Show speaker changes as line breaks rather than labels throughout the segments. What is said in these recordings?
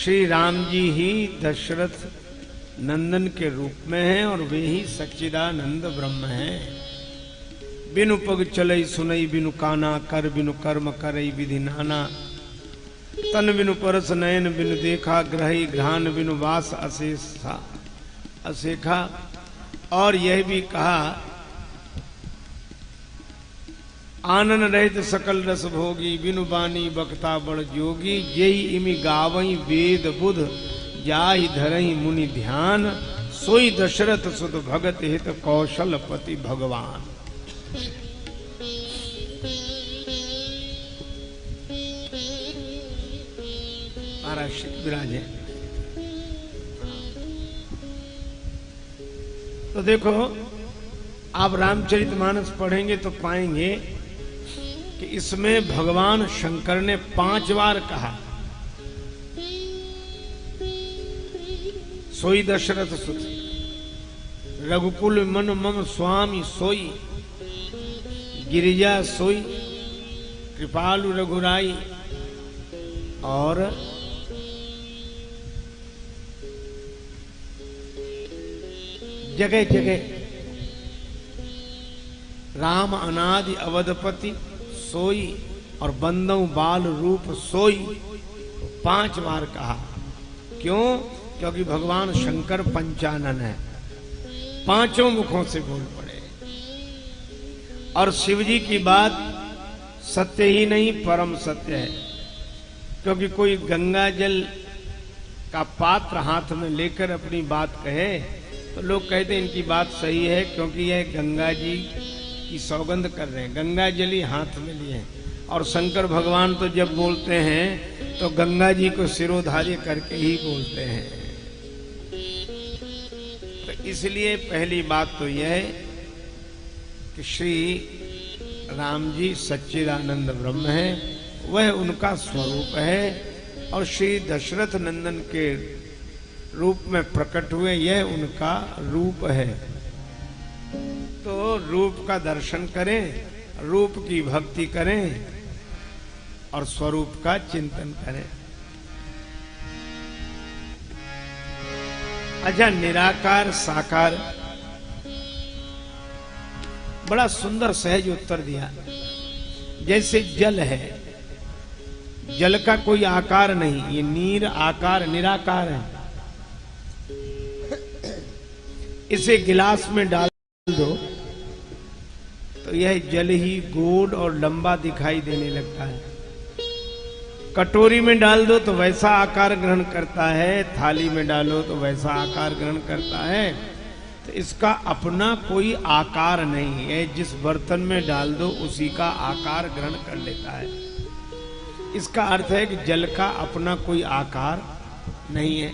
श्री राम जी ही दशरथ नंदन के रूप में हैं और वे ही सच्चिदानंद ब्रह्म हैं। बिनु पग चलई सुनई बिनु काना, कर बिनु कर्म करई विधि नाना, तन बिनु परस नयन बिनु देखा, ग्रही घ्राण बिनु वास असेखा। और यह भी कहा, आनन रहित सकल रस भोगी, बिनु बानी बक्ता बड़ जोगी, जेहि इमि गावई वेद बुध, जाहि धरहि मुनि ध्यान, सोई दशरथ सुत भगत हित कौशलपति भगवान। महाराज विराज है। तो देखो, आप रामचरितमानस पढ़ेंगे तो पाएंगे कि इसमें भगवान शंकर ने 5 बार कहा, सोई दशरथ सुत, रघुकुल मन मम स्वामी सोई, गिरिजा सोई, कृपालु रघुराई, और जगह जगह राम अनादि अवधपति सोई और बंदऊ बाल रूप सोई 5 बार कहा। क्यों? क्योंकि भगवान शंकर पंचानन है, 5 मुखों से बोल पड़े। और शिव जी की बात सत्य ही नहीं परम सत्य है, क्योंकि कोई गंगा जल का पात्र हाथ में लेकर अपनी बात कहे तो लोग कहते हैं इनकी बात सही है, क्योंकि यह गंगा जी की सौगंध कर रहे हैं, गंगा जल ही हाथ में लिए हैं। और शंकर भगवान तो जब बोलते हैं तो गंगा जी को सिरोधार्य करके ही बोलते हैं। तो इसलिए पहली बात तो यह है कि श्री राम जी सच्चिदानंद ब्रह्म है, वह उनका स्वरूप है, और श्री दशरथ नंदन के रूप में प्रकट हुए, यह उनका रूप है। तो रूप का दर्शन करें, रूप की भक्ति करें और स्वरूप का चिंतन करें। अच्छा, निराकार साकार, बड़ा सुंदर सहज उत्तर दिया। जैसे जल है, जल का कोई आकार नहीं, ये नीर आकार निराकार है। इसे गिलास में डाल दो तो यह जल ही गोल और लंबा दिखाई देने लगता है। कटोरी में डाल दो तो वैसा आकार ग्रहण करता है, थाली में डालो तो वैसा आकार ग्रहण करता है। तो इसका अपना कोई आकार नहीं है, जिस बर्तन में डाल दो उसी का आकार ग्रहण कर लेता है। इसका अर्थ है कि जल का अपना कोई आकार नहीं है,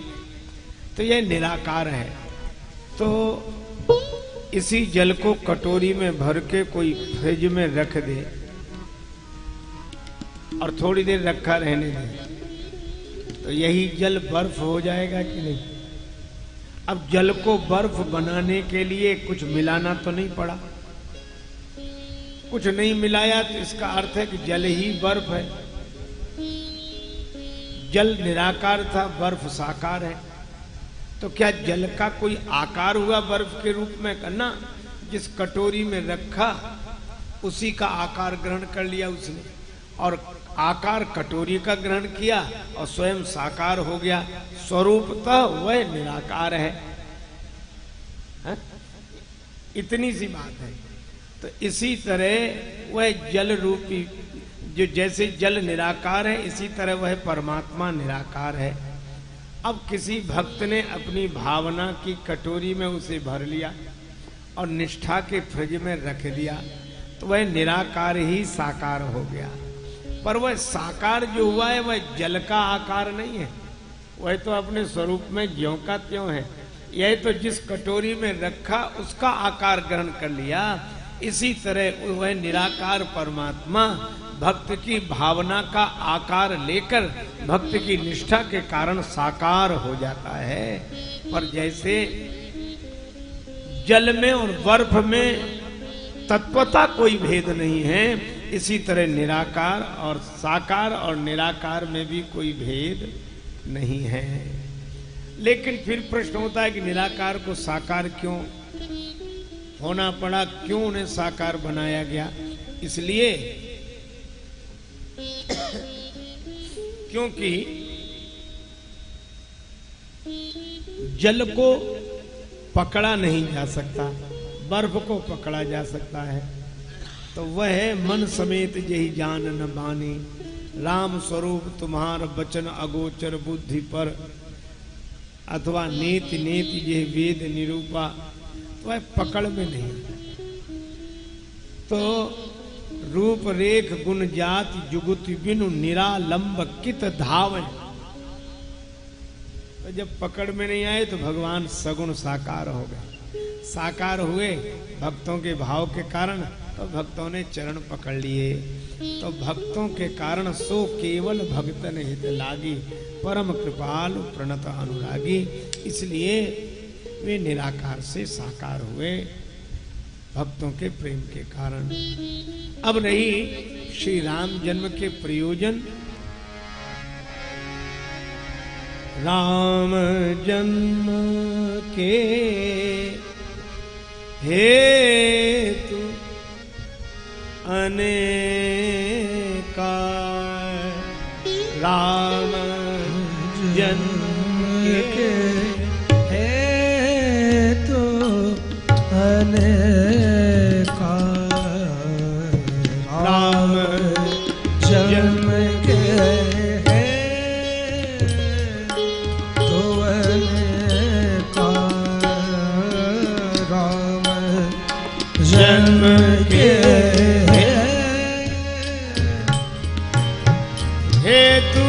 तो यह निराकार है। तो इसी जल को कटोरी में भर के कोई फ्रिज में रख दे और थोड़ी देर रखा रहने दे, तो यही जल बर्फ हो जाएगा कि नहीं? अब जल को बर्फ बनाने के लिए कुछ मिलाना तो नहीं पड़ा, कुछ नहीं मिलाया, तो इसका अर्थ है कि जल ही बर्फ है। जल निराकार था, बर्फ साकार है। तो क्या जल का कोई आकार हुआ बर्फ के रूप में? करना, जिस कटोरी में रखा उसी का आकार ग्रहण कर लिया उसने, और आकार कटोरी का ग्रहण किया और स्वयं साकार हो गया। स्वरूपतः वह निराकार है, है? इतनी सी बात है। तो इसी तरह वह जल रूपी, जो जैसे जल निराकार है, इसी तरह वह परमात्मा निराकार है। अब किसी भक्त ने अपनी भावना की कटोरी में उसे भर लिया और निष्ठा के फ्रिज में रख दिया, तो वह निराकार ही साकार हो गया। पर वह साकार जो हुआ है वह जल का आकार नहीं है, वह तो अपने स्वरूप में ज्यों का त्यों है। यह तो जिस कटोरी में रखा उसका आकार ग्रहण कर लिया। इसी तरह वह निराकार परमात्मा भक्त की भावना का आकार लेकर भक्त की निष्ठा के कारण साकार हो जाता है। पर जैसे जल में और बर्फ में तत्वता कोई भेद नहीं है, इसी तरह निराकार और साकार और निराकार में भी कोई भेद नहीं है। लेकिन फिर प्रश्न होता है कि निराकार को साकार क्यों होना पड़ा, क्यों उन्हें साकार बनाया गया? इसलिए क्योंकि जल को पकड़ा नहीं जा सकता, बर्फ को पकड़ा जा सकता है। तो वह मन समेत यही जान न बानी, राम स्वरूप तुम्हार बचन अगोचर बुद्धि पर, अथवा नेति नेति यह वेद निरूपा। तो वह पकड़ में नहीं। तो रूप रेख गुण जाति जुगुति बिनु निरालंब कित धावे। तो जब पकड़ में नहीं आए तो भगवान सगुण साकार हो गए। साकार हुए भक्तों के भाव के कारण, तो भक्तों ने चरण पकड़ लिए। तो भक्तों के कारण सो केवल भक्तन हित लागी, परम कृपालु प्रणत अनुरागी। इसलिए वे निराकार से साकार हुए भक्तों के प्रेम के कारण। अब रही श्री राम जन्म के प्रयोजन। राम जन्म के हेतु अनेका, राम जन्म के
हेतु अनेका, राम जन्म के हेतु अनेका, राम जन्म के
हेतु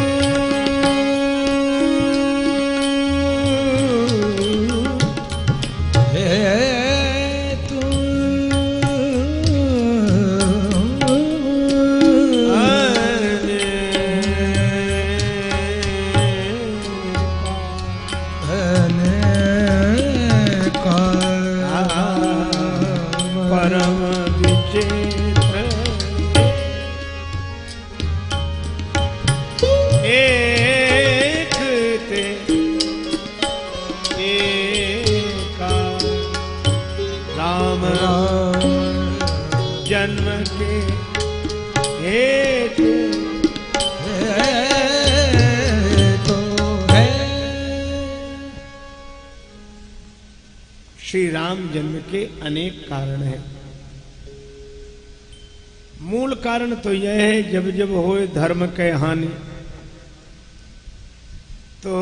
परम विचित्र एक ते एका, राम जन्म के हेतु श्री राम जन्म के अनेक कारण हैं। मूल कारण तो यह है, जब जब होए धर्म के हानि, तो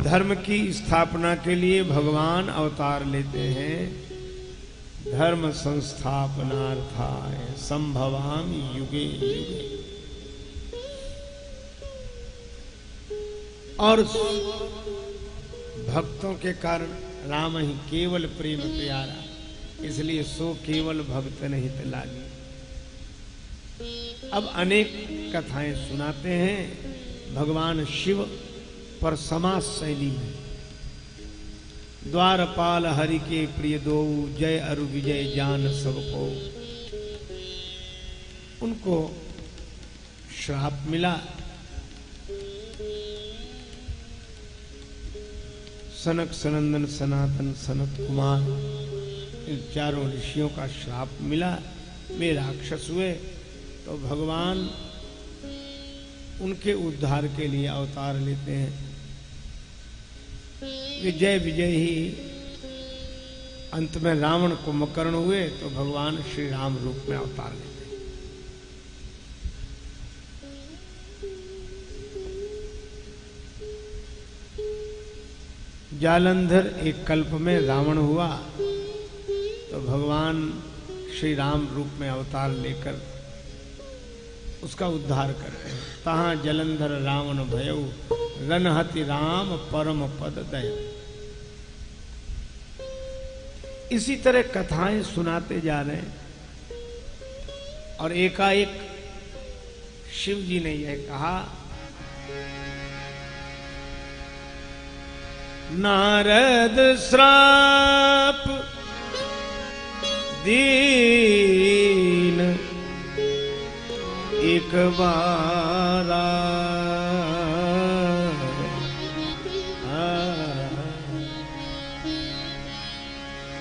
धर्म की स्थापना के लिए भगवान अवतार लेते हैं। धर्म संस्थापनार्थाय संभवामि युगे युगे। और भक्तों के कारण राम ही केवल प्रेम प्यारा, इसलिए सो केवल भक्त नहीं लागी। अब अनेक कथाएं सुनाते हैं भगवान शिव पर समास शैली में। द्वारपाल हरि के प्रिय दो, जय अरु विजय जान सबको। उनको श्राप मिला। सनक सनंदन सनातन सनत कुमार, इन चारों ऋषियों का श्राप मिला। वे राक्षस हुए। तो भगवान उनके उद्धार के लिए अवतार लेते हैं। विजय विजय ही अंत में रावण कुंभकर्ण हुए, तो भगवान श्री राम रूप में अवतार लेते हैं। जालंधर एक कल्प में रावण हुआ, तो भगवान श्री राम रूप में अवतार लेकर उसका उद्धार करते हैं। तहां जलंधर रावण भयउ, रनहति राम परम पद दय। इसी तरह कथाएं सुनाते जा रहे हैं। और एकाएक शिव जी ने यह कहा, नारद श्राप दीन एक बारा,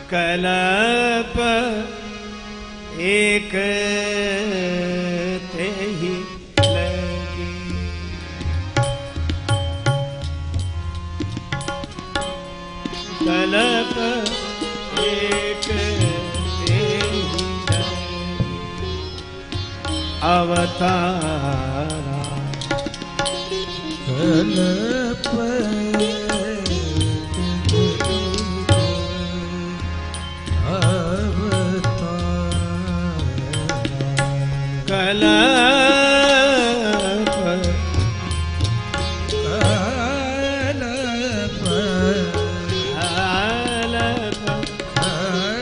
कल्प एक ते ही लगी। कल्प एक ते ही लगी। अवतारा
कल्प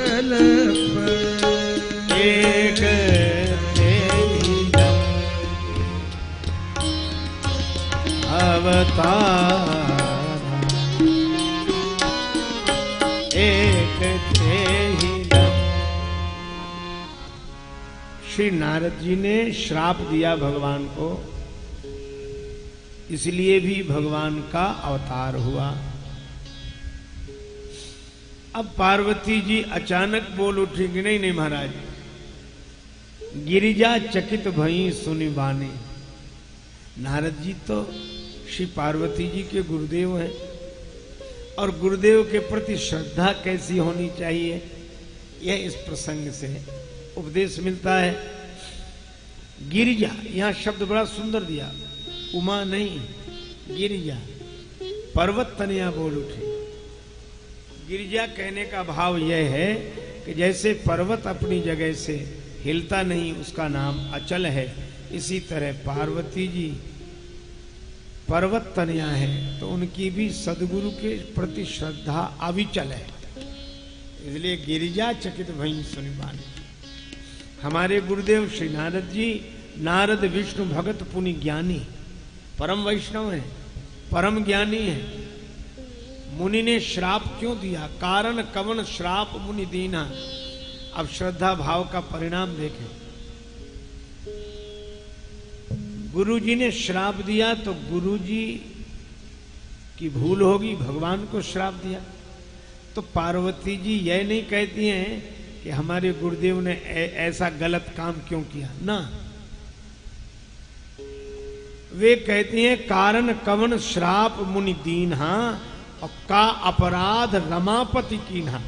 कल्प एक अवतार एक थे ही। श्री नारद जी ने श्राप दिया भगवान को, इसलिए भी भगवान का अवतार हुआ। अब पार्वती जी अचानक बोल उठी कि नहीं नहीं महाराज, गिरिजा चकित भई सुनि बानी। नारद जी तो श्री पार्वती जी के गुरुदेव हैं, और गुरुदेव के प्रति श्रद्धा कैसी होनी चाहिए यह इस प्रसंग से उपदेश मिलता है। गिरिजा, यहां शब्द बड़ा सुंदर दिया, उमा नहीं गिरिजा, पर्वत तनया बोल उठे। गिरिजा कहने का भाव यह है कि जैसे पर्वत अपनी जगह से हिलता नहीं, उसका नाम अचल है, इसी तरह पार्वती जी पर्वत तनया है, तो उनकी भी सदगुरु के प्रति श्रद्धा अविचल है, इसलिए गिरिजा चकित भई सुनि बानी। हमारे गुरुदेव श्री नारद जी, नारद विष्णु भगत पुनि ज्ञानी, परम वैष्णव हैं, परम ज्ञानी हैं। मुनि ने श्राप क्यों दिया? कारण कवन श्राप मुनि दीना। अब श्रद्धा भाव का परिणाम देखें। गुरुजी ने श्राप दिया तो गुरुजी की भूल होगी, भगवान को श्राप दिया। तो पार्वती जी यह नहीं कहती हैं कि हमारे गुरुदेव ने ऐसा गलत काम क्यों किया, ना, वे कहती हैं कारण कवन श्राप मुनि दीन्हा और का अपराध रमापति कीन्हा।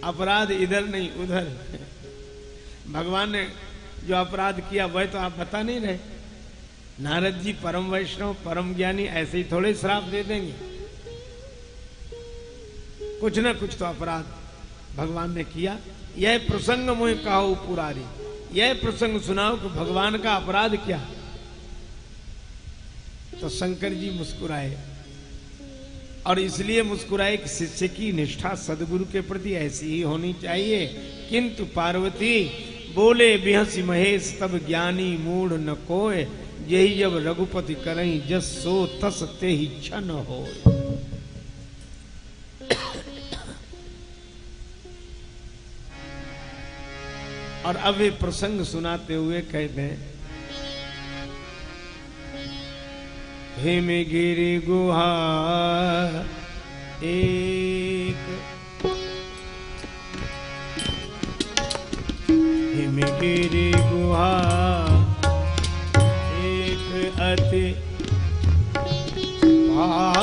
अपराध इधर नहीं उधर, भगवान ने जो अपराध किया वह तो आप बता नहीं रहे। नारद जी परम वैष्णव परम ज्ञानी ऐसे ही थोड़े श्राप दे देंगे, कुछ ना कुछ तो अपराध भगवान ने किया। यह प्रसंग मोहि कहो पुरारी, यह प्रसंग सुनाओ कि भगवान का अपराध क्या। तो शंकर जी मुस्कुराए, और इसलिए मुस्कुराए कि शिष्य की निष्ठा सदगुरु के प्रति ऐसी ही होनी चाहिए। किंतु पार्वती बोले बिहसी महेश तब ज्ञानी मूढ़ न कोय, यही जब रघुपति करई जस सो तस ते ही क्षण हो। और अब वे प्रसंग सुनाते हुए कहते हैं, हिमगिरि गुहा एक, हिमगिरि गुहा एक अति पावन